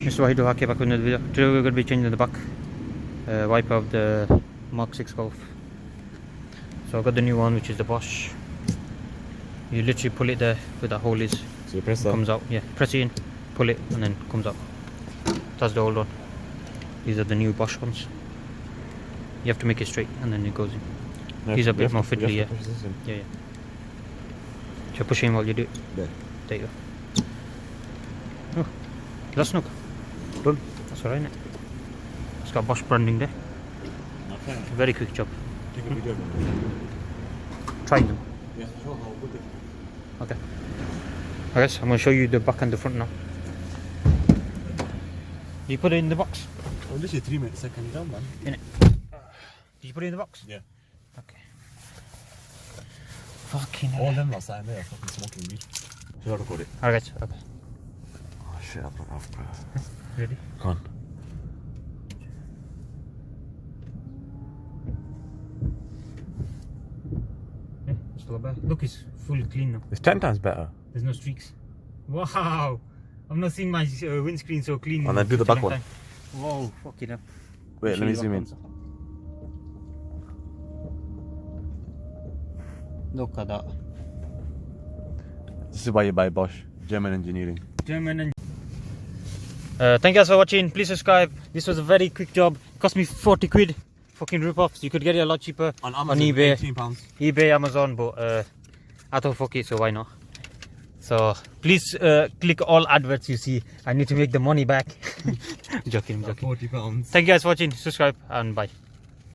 Mr. Wahid Haque back with another video. Today we're going to be changing the back wiper of the MK6 Golf. So I've got the new one, which is the Bosch. You literally pull it there where the hole is. So you press that? Comes out, yeah. Press it in, pull it, and then comes out. That's the old one. These are the new Bosch ones. You have to make it straight and then it goes in. No, These are a bit more fiddly, yeah. Yeah. Yeah. Should I push in while you do it? There. There you go. Oh, that's not Done. That's alright, innit? It's got Bosch branding there. Okay. Very quick job. Take a video. Try them. Yeah, show how good it is. Okay. I guess I'm going to show you the back and the front now. You put it in the box? Oh, literally 3 minutes, second down, man. In it. Did you put it in the box? Yeah. Okay. Fucking All them last time there are fucking smoking weed. Should I record it? Alright, okay. Oh shit, I've run off, bro. Ready? Come on. Yeah, just go back. Look, it's full clean now. It's 10 times better. There's no streaks. Wow! I've not seen my windscreen so clean. And then do the back one. Whoa, fucking hell. Wait, let me zoom in. Look at that. This is why you buy Bosch. German engineering. German and thank you guys for watching. Please subscribe. This was a very quick job. Cost me 40 quid. Fucking rip-offs. You could get it a lot cheaper On Amazon, eBay. £18. eBay, Amazon, but I thought fuck it, so why not? So please click all adverts you see. I need to make the money back. I'm joking. £40. Thank you guys for watching. Subscribe and bye.